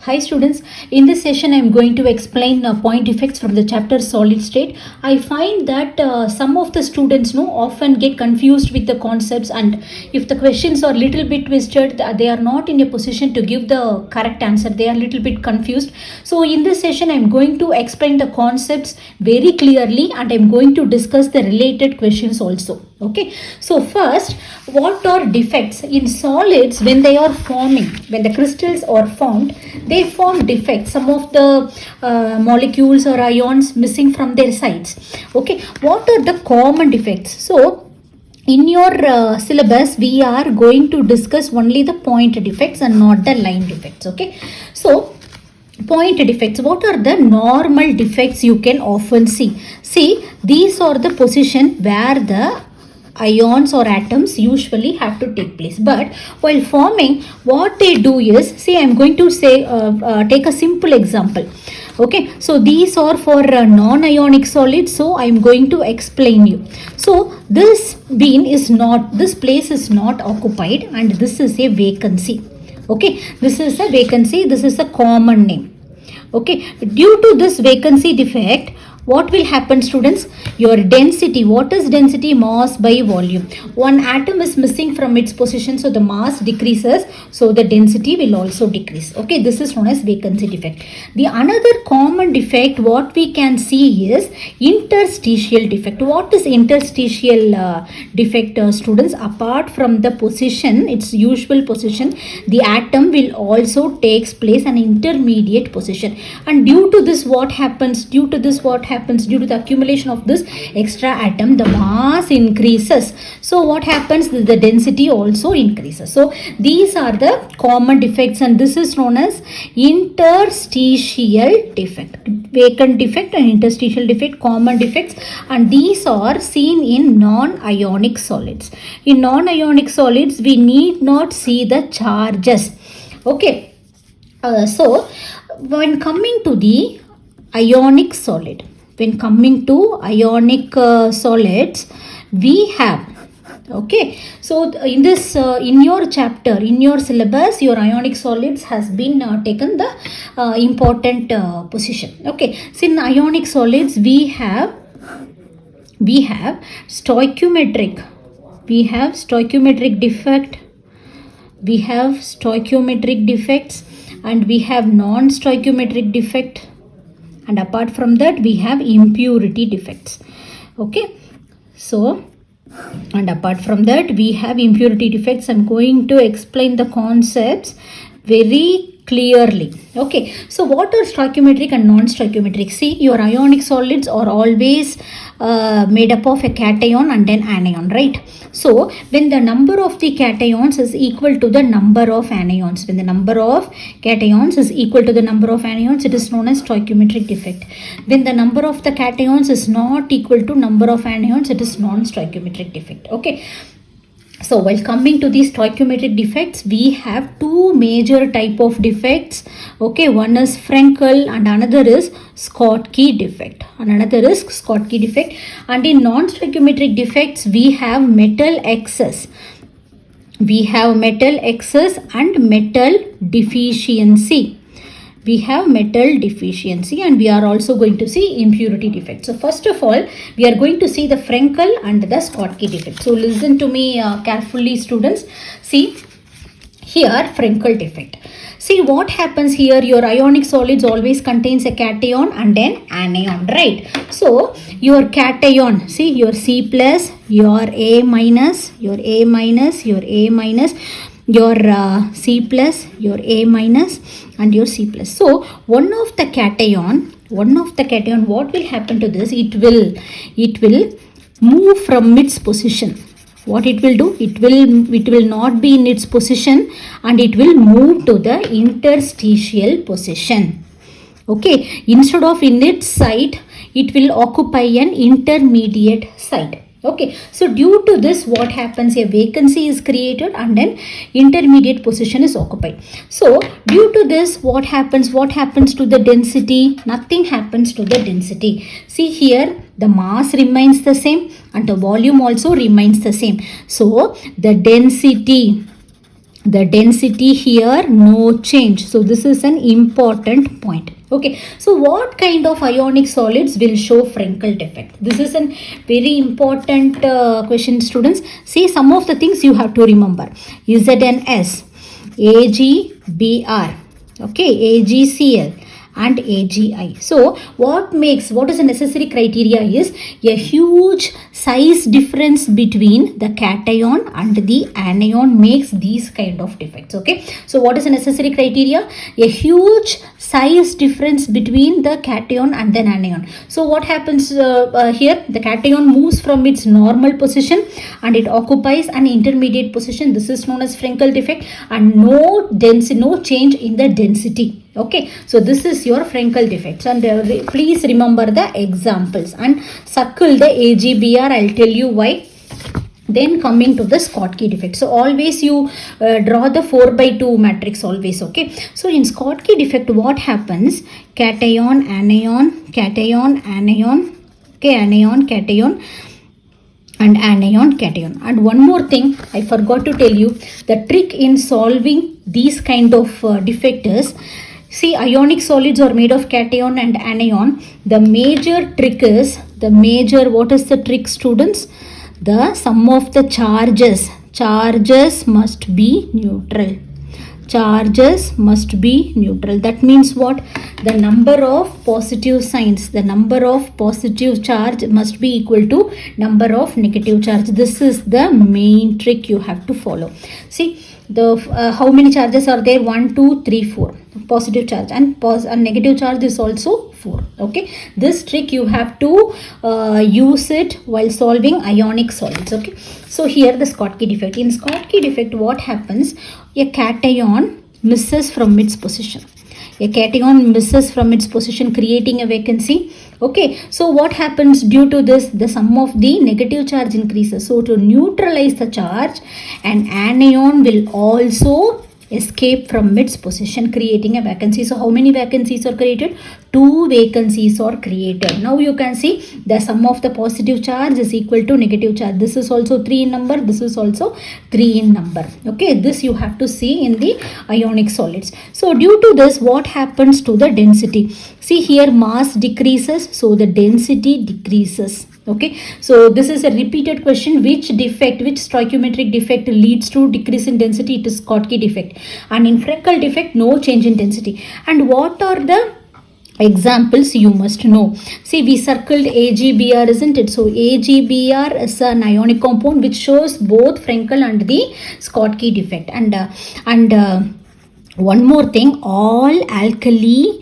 Hi students, in this session I am going to explain point effects from the chapter solid state. I find that some of the students often get confused with the concepts, and if the questions are little bit twisted, they are not in a position to give the correct answer. They are little bit confused. So in this session I am going to explain the concepts very clearly, and I am going to discuss the related questions also. Okay, so first, what are defects in solids? When they are forming, when the crystals are formed, they form defects. Some of the molecules or ions missing from their sides. Okay, what are the common defects? So in your syllabus we are going to discuss only the point defects and not the line defects. Okay, so point defects, what are the normal defects you can often see? These are the position where the ions or atoms usually have to take place, but while forming, what they do is, I'm going to say take a simple example. Okay, so these are for non-ionic solids, so I'm going to explain you. So this place is not occupied, and this is a vacancy. Okay, this is a vacancy, this is a common name. Okay, due to this vacancy defect, what will happen, students? Your density, what is density? Mass by volume. One atom is missing from its position, so the mass decreases, so the density will also decrease. Okay, this is known as vacancy defect. The another common defect what we can see is interstitial defect. What is interstitial defect, students? Apart from the position, its usual position, the atom will also takes place an intermediate position, and due to this what happens? Due to the accumulation of this extra atom, the mass increases. So what happens? The density also increases. So these are the common defects, and this is known as interstitial defect. Vacant defect and interstitial defect, common defects, and these are seen in non-ionic solids. In non-ionic solids we need not see the charges. Okay, so when coming to the ionic solid, solids, we have, okay, so in this in your chapter, in your syllabus, your ionic solids has been taken the important position. Okay, so in ionic solids we have stoichiometric defect, we have stoichiometric defects, and we have non-stoichiometric defect, and apart from that we have impurity defects. Okay, so and apart from that we have impurity defects. I'm going to explain the concepts very clearly. Okay, so what are stoichiometric and non-stoichiometric? See, your ionic solids are always made up of a cation and an anion, right? So when the number of the cations is equal to the number of anions, when the number of cations is equal to the number of anions, it is known as stoichiometric defect. When the number of the cations is not equal to number of anions, it is non-stoichiometric defect. Okay, so while coming to these stoichiometric defects, we have two major type of defects. Okay, one is Frenkel and another is Schottky defect. And in non-stoichiometric defects, we have metal excess. And metal deficiency. And we are also going to see impurity defect. So first of all, we are going to see the Frenkel and the Schottky defect. So listen to me carefully, students. See here, Frenkel defect. See what happens here, your ionic solids always contains a cation and an anion, right? So your cation, see your C plus, your A minus, your A minus, your A minus, your C plus, your A minus, and your C plus. So one of the cation, what will happen to this? It will move from its position. What it will do? It will not be in its position, and it will move to the interstitial position. Okay, instead of in its site, it will occupy an intermediate site. Okay, so due to this what happens? A vacancy is created and an intermediate position is occupied. So due to this what happens to the density? Nothing happens to the density. See here, the mass remains the same and the volume also remains the same. So the density the density here no change. So this is an important point. Okay, so what kind of ionic solids will show Frenkel defect? This is a very important question, students. See, some of the things you have to remember. ZnS, AgBr, okay, AgCl and AgI. So what is the necessary criteria is a huge size difference between the cation and the anion makes these kind of defects. Okay, so what is the necessary criteria? A huge size difference between the cation and the anion. So what happens here? The cation moves from its normal position and it occupies an intermediate position. This is known as Frenkel defect, and no change in the density. Okay, so this is your Frenkel defects, and please remember the examples and circle the AgBr. I'll tell you why. Then coming to the Schottky defect. So always you draw the 4/2 matrix always. Okay, so in Schottky defect what happens? Cation, anion, cation, anion, okay, anion, cation and anion, cation. And one more thing I forgot to tell you, the trick in solving these kind of defect is, see, ionic solids are made of cation and anion. The major trick is, what is the trick, students? The sum of the charges must be neutral. Charges must be neutral. That means what? The number of positive signs, the number of positive charge must be equal to number of negative charge. This is the main trick you have to follow. See, the how many charges are there? 1, 2, 3, 4 positive charge, and negative charge is also 4. Okay, this trick you have to use it while solving ionic solids. Okay, so here the Schottky defect. In Schottky defect what happens? A cation misses from its position. A cation misses from its position, creating a vacancy. Okay, so what happens due to this? The sum of the negative charge increases. So to neutralize the charge, an anion will also escape from its position, creating a vacancy. So how many vacancies are created? 2 vacancies are created. Now you can see the sum of the positive charge is equal to negative charge. This is also 3 in number, this is also 3 in number. Okay, this you have to see in the ionic solids. So due to this, what happens to the density? See, here mass decreases, so the density decreases. Okay, so this is a repeated question. Which stoichiometric defect leads to decrease in density? It is Schottky defect. And in Frenkel defect, no change in density. And what are the examples you must know? See, we circled AgBr, isn't it? So AgBr is an ionic compound which shows both Frenkel and the Schottky defect. And one more thing, all alkali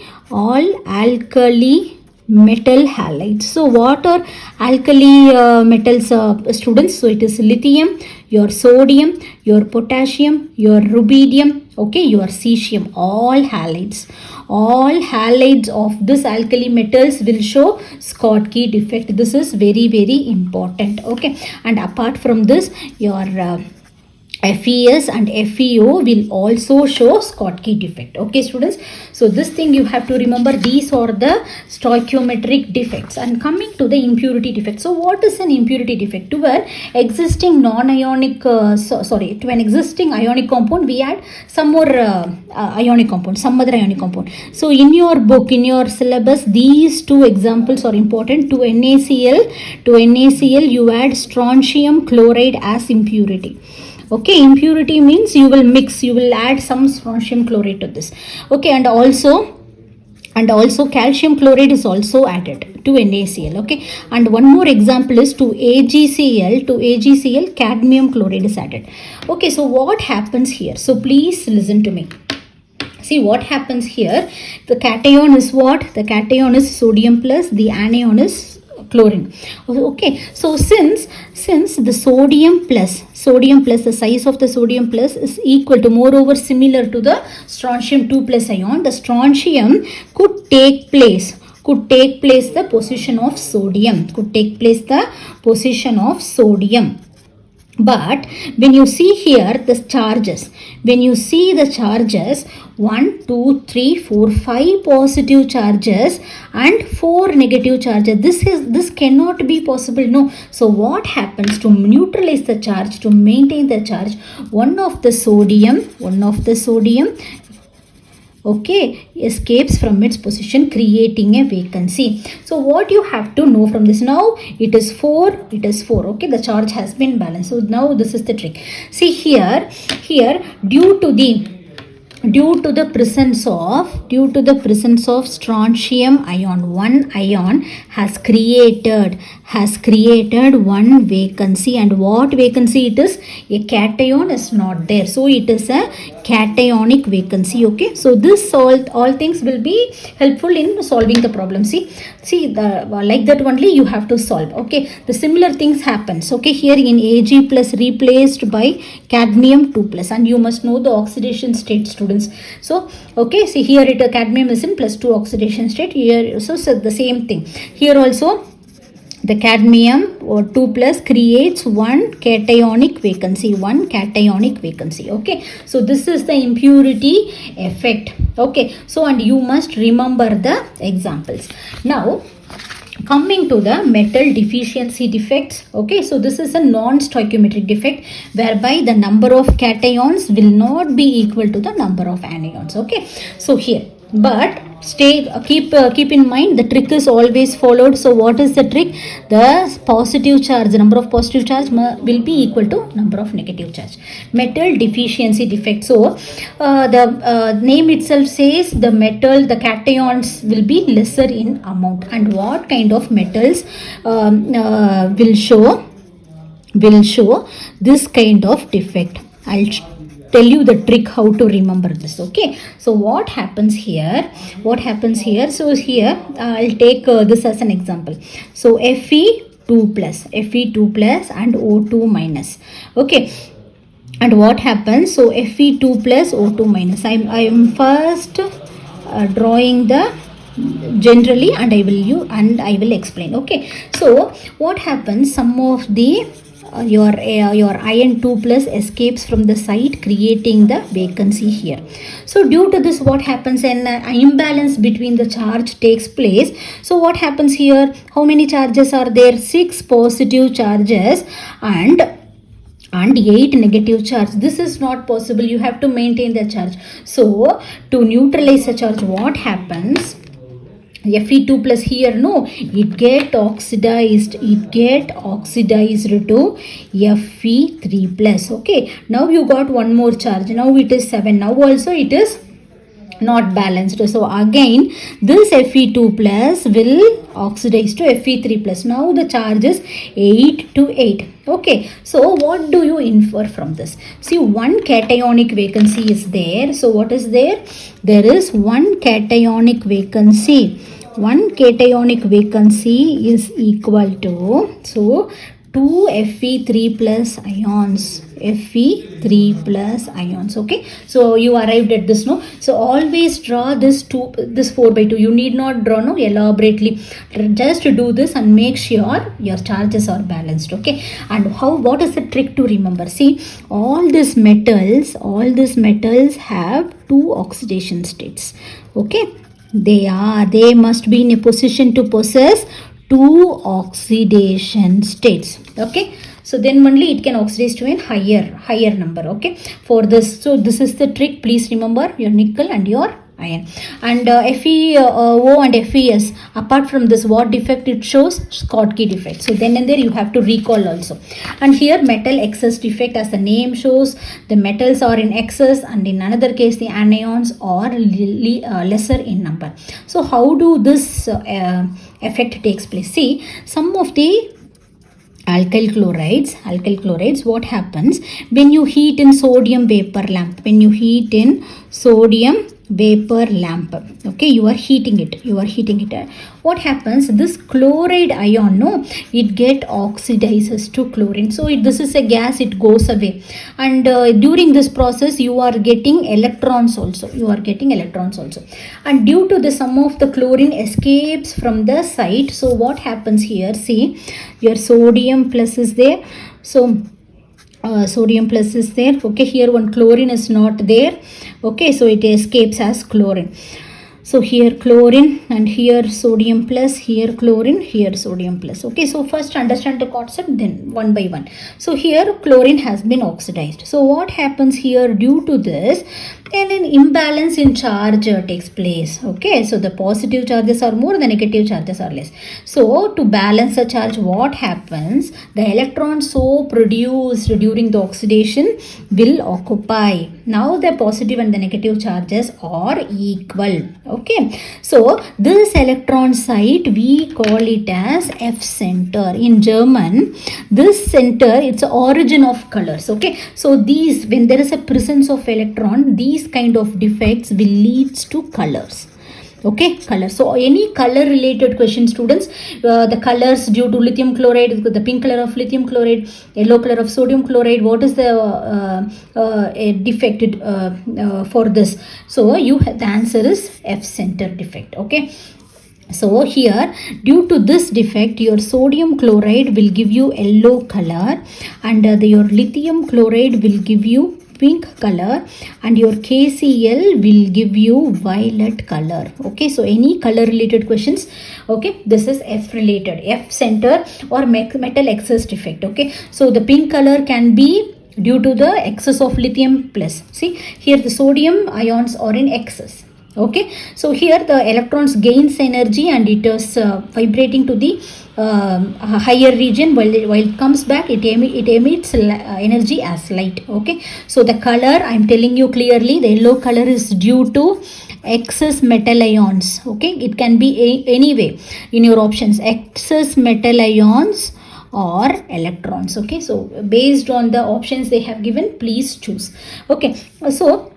metal halides. So what are alkali metals, students? So it is lithium, your sodium, your potassium, your rubidium, okay, your cesium, all halides. All halides of this alkali metals will show Schottky defect. This is very, very important. Okay, and apart from this, your FES and FEO will also show Schottky defect. Okay, students, so this thing you have to remember. These are the stoichiometric defects. And coming to the impurity defect. So what is an impurity defect? To an existing non-ionic to an existing ionic compound we add some more ionic compound, some other ionic compound. So in your book, in your syllabus, these 2 examples are important. To NaCl you add strontium chloride as impurity. Okay, impurity means you will add some strontium chloride to this. Okay, and also calcium chloride is also added to NaCl. Okay, and one more example is to AgCl cadmium chloride is added. Okay, so what happens here? So please listen to me. See what happens here. The cation is what? The cation is sodium plus, the anion is chlorine. Okay, so since the sodium plus, the size of the sodium plus is equal to, moreover similar to the strontium 2 plus ion, the strontium could take place the position of sodium, But when you see here the charges, when you see the charges, 1 2 3 4 5 positive charges and 4 negative charges, this cannot be possible, no. So what happens to neutralize the charge, to maintain the charge, one of the sodium okay, escapes from its position, creating a vacancy. So what you have to know from this, now it is 4, okay, the charge has been balanced. So now this is the trick. See here due to the presence of strontium ion, one ion has created one vacancy. And what vacancy it is? A cation is not there, so it is a cationic vacancy. Okay, so this all things will be helpful in solving the problem. See the like that only you have to solve. Okay, the similar things happens. Okay, here in Ag plus replaced by cadmium 2 plus, and you must know the oxidation state, students. So okay, see here it cadmium is in plus 2 oxidation state here. So the same thing here also, the cadmium or 2 plus creates one cationic vacancy. Okay, so this is the impurity effect. Okay, so and you must remember the examples. Now coming to the metal deficiency defects. Okay, so this is a non-stoichiometric defect whereby the number of cations will not be equal to the number of anions. Okay, so here, but keep in mind the trick is always followed. So what is the trick? The positive charge, the number of positive charge will be equal to number of negative charge. Metal deficiency defect. So the name itself says the cations will be lesser in amount. And what kind of metals will show this kind of defect? I'll tell you the trick how to remember this. Okay, so what happens here, so here I'll take this as an example. So Fe2 plus and O2 minus. Okay, and what happens? So Fe2 plus O2 minus, I am first drawing the generally, and I will explain. Okay, so what happens, some of the your iron 2 plus escapes from the site, creating the vacancy here. So due to this, what happens? An imbalance between the charge takes place. So what happens here? How many charges are there? 6 positive charges and 8 negative charge. This is not possible, you have to maintain the charge. So to neutralize the charge, what happens? Fe2 plus here, no, it get oxidized to Fe3 plus. Okay, now you got one more charge, now it is 7. Now also it is not balanced. So again this Fe2 plus will oxidize to Fe3 plus. Now the charge is 8 to 8. Okay, so what do you infer from this? See, one cationic vacancy is there. So what is there? There is one cationic vacancy. One cationic vacancy is equal to, so 2 Fe3 plus ions. Okay, so you arrived at this, no? So always draw this 4 by 2. You need not draw no elaborately, just do this and make sure your charges are balanced. Okay, and what is the trick to remember? See, all these metals have 2 oxidation states. Okay, they must be in a position to possess 2 oxidation states. Okay, so then only it can oxidize to a higher number. Okay, for this, so this is the trick. Please remember your nickel and your iron. And FeO and FeS, apart from this, what defect it shows? Schottky defect. So then and there you have to recall also. And here metal excess defect, as the name shows, the metals are in excess, and in another case the anions are lesser in number. So how do this effect takes place? See, some of the alkyl chlorides, what happens when you heat in sodium vapor lamp? Okay, you are heating it. What happens? This chloride ion, no, it get oxidizes to chlorine. So this is a gas, it goes away, and during this process you are getting electrons also. And due to the some of the chlorine escapes from the site. So what happens here? See, your sodium plus is there. So sodium plus is there. Okay, here one chlorine is not there. Okay, so it escapes as chlorine. So here chlorine and here sodium plus, here chlorine, here sodium plus. Okay, so first understand the concept, then one by one. So here chlorine has been oxidized. So what happens here due to this? And an imbalance in charge takes place. Okay, so the positive charges are more, the negative charges are less. So to balance the charge, what happens? The electrons so produced during the oxidation will occupy. Now the positive and the negative charges are equal. Okay, so this electron site we call it as F center. In German, this center, it's the origin of colors. Okay, so these, when there is a presence of electron, these kind of defects will leads to colors. Okay, color. So any color related question, students, the colors due to lithium chloride, the pink color of lithium chloride, yellow color of sodium chloride, what is the defect for this? So the answer is F center defect. Okay, so here due to this defect your sodium chloride will give you yellow color, and your lithium chloride will give you pink color, and your KCl will give you violet color. Okay, so any color related questions, okay, this is F related, F center or metal excess defect. Okay, so the pink color can be due to the excess of lithium plus. See here the sodium ions are in excess. Okay, so here the electrons gains energy and it is vibrating to the higher region. While it comes back, it emits energy as light. Okay, so the color I am telling you clearly, the yellow color is due to excess metal ions. Okay, it can be anyway in your options, excess metal ions or electrons. Okay, so based on the options they have given, please choose. Okay, so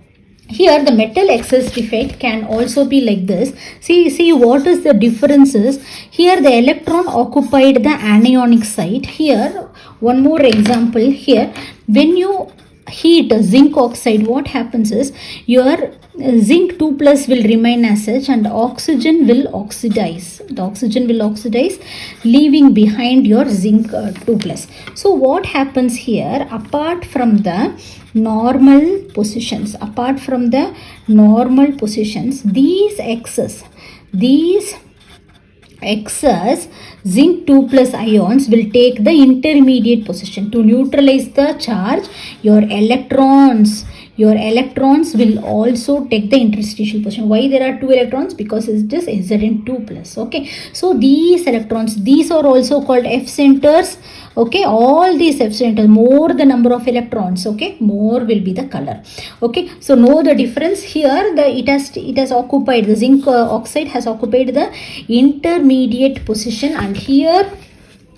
here the metal excess defect can also be like this. See what is the differences. Here the electron occupied the anionic site. Here one more example. Here when you heat zinc oxide, what happens is your zinc 2 plus will remain as such and oxygen will oxidize. The oxygen will oxidize, leaving behind your zinc 2 plus. So what happens here, apart from the normal positions, these excess zinc 2 plus ions will take the intermediate position. To neutralize the charge, your electrons will also take the interstitial position. Why there are two electrons? Because it is Zn2 plus. Okay, so these electrons, these are also called F centers. Okay, all these F centers, more the number of electrons, okay, more will be the color. Okay, so know the difference here. It has occupied, the zinc oxide has occupied the intermediate position, and here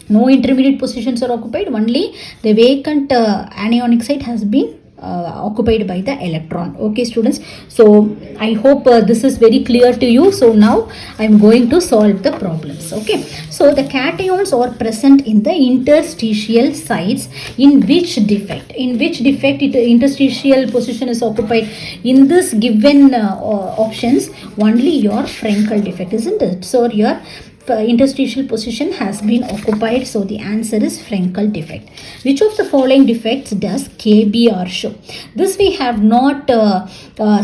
no intermediate positions are occupied, only the vacant anionic site has been occupied by the electron. Okay students, so I hope this is very clear to you. So now I am going to solve the problems. Okay, so the cations are present in the interstitial sites. In which defect interstitial position is occupied? In this given options, only your Frenkel defect, isn't it? So your interstitial position has been occupied, so the answer is Frenkel defect. Which of the following defects does KBr show? This we have not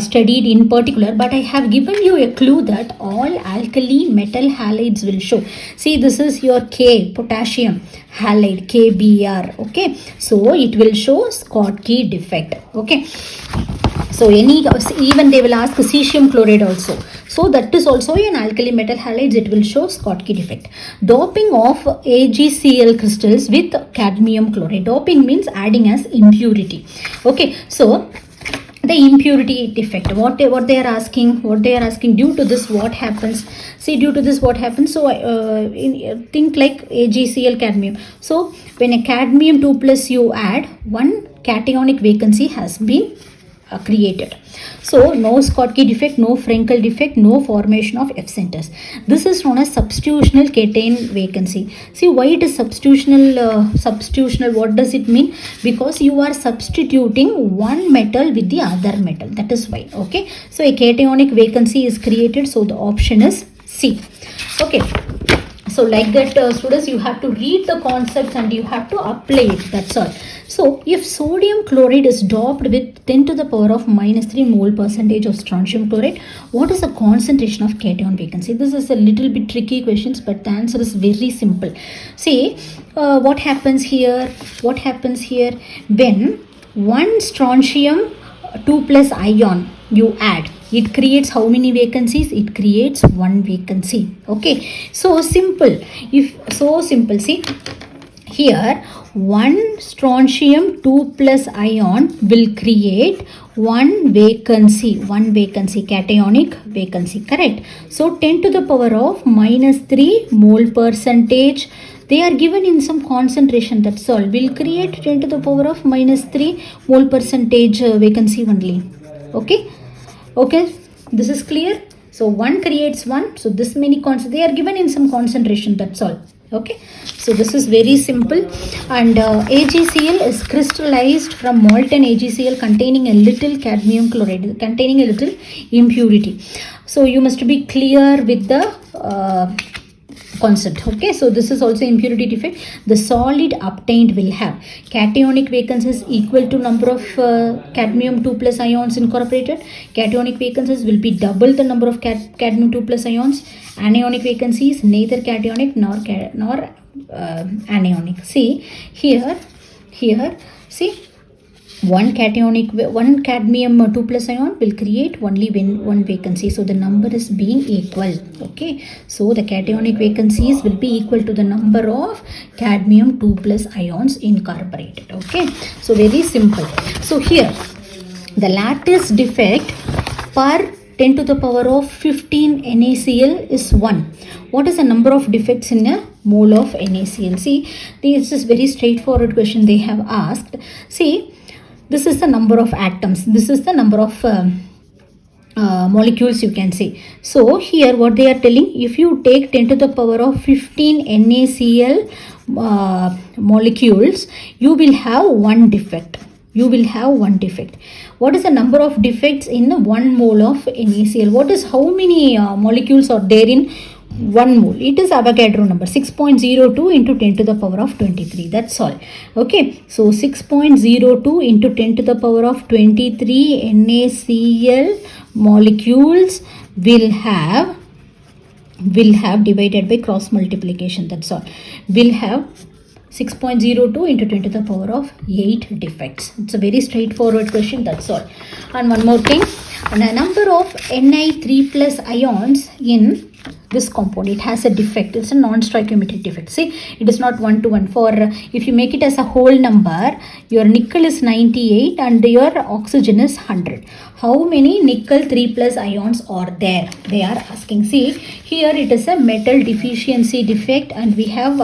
studied in particular, but I have given you a clue that all alkali metal halides will show. See, this is your K, potassium halide, KBr. Okay, so it will show Schottky defect. Okay, so even they will ask cesium chloride also. So that is also an alkali metal halides, it will show Schottky defect. Doping of AgCl crystals with cadmium chloride. Doping means adding as impurity. Okay, so the impurity defect, what they are asking, due to this what happens? See, due to this what happens? So think like AgCl cadmium. So when a cadmium 2 plus you add, one cationic vacancy has been created. So no Schottky defect, no Frenkel defect, no formation of F centers. This is known as substitutional cation vacancy. See, why it is substitutional? What does it mean? Because you are substituting one metal with the other metal. That is why. Okay, so a cationic vacancy is created. So the option is C. Okay, So like that, students, you have to read the concepts and you have to apply it. That's all. So if sodium chloride is doped with 10 to the power of minus 3 mole percentage of strontium chloride, what is the concentration of cation vacancy? This is a little bit tricky questions, but the answer is very simple. See, what happens here? What happens here when one strontium 2 plus ion you add, it creates how many vacancies? It creates one vacancy. Okay, so simple. See here, one strontium 2 plus ion will create one vacancy, cationic vacancy, correct? So 10 to the power of minus 3 mole percentage, they are given in some concentration, that's all, will create 10 to the power of minus 3 mole percentage vacancy only. Okay, this is clear. So one creates one, so this many they are given in some concentration, that's all. Okay, so this is very simple. And AgCl is crystallized from molten AgCl containing a little cadmium chloride, containing a little impurity. So you must be clear with the concept. Okay, so this is also impurity defect. The solid obtained will have cationic vacancies equal to number of cadmium 2 plus ions incorporated. Cationic vacancies will be double the number of cadmium 2 plus ions. Anionic vacancies neither cationic nor anionic. See here, see, one cadmium 2 plus ion will create only one vacancy, so the number is being equal. Okay, so the cationic vacancies will be equal to the number of cadmium 2 plus ions incorporated. Okay, so very simple. So here the lattice defect per 10 to the power of 15 NaCl is 1. What is the number of defects in a mole of NaCl? See, this is very straightforward question they have asked. See, this is the number of atoms, this is the number of molecules, you can say. So here what they are telling, if you take 10 to the power of 15 NaCl molecules, you will have one defect. What is the number of defects in 1 mole of NaCl? What is how many molecules are there in 1 mole? It is Avogadro number, 6.02 into 10 to the power of 23. That's all. Okay, so 6.02 into 10 to the power of 23 NaCl molecules will have divided by cross multiplication. That's all. Will have 6.02 into 10 to the power of 8 defects. It's a very straightforward question, that's all. And one more thing, and a number of Ni3 plus ions in this compound, it has a defect. It's a non-stoichiometric defect. See, it is not 1 to 1. For if you make it as a whole number, your nickel is 98 and your oxygen is 100. How many nickel 3 plus ions are there? They are asking. See, here it is a metal deficiency defect, and we have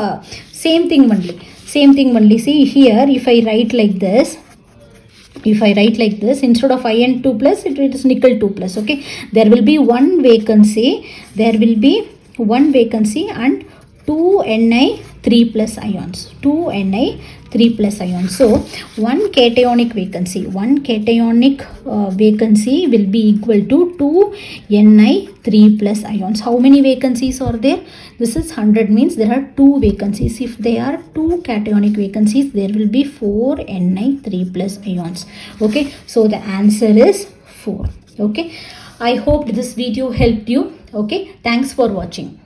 same thing only. See here, if I write like this, instead of iron 2 plus, it is nickel 2 plus. Okay, there will be one vacancy, and 2 Ni3 plus ions, so one cationic vacancy will be equal to 2 Ni3 plus ions. How many vacancies are there? This is 100, means there are 2 vacancies. If there are 2 cationic vacancies, there will be 4 Ni3 plus ions. Okay, so the answer is 4. Okay, I hope this video helped you. Okay, thanks for watching.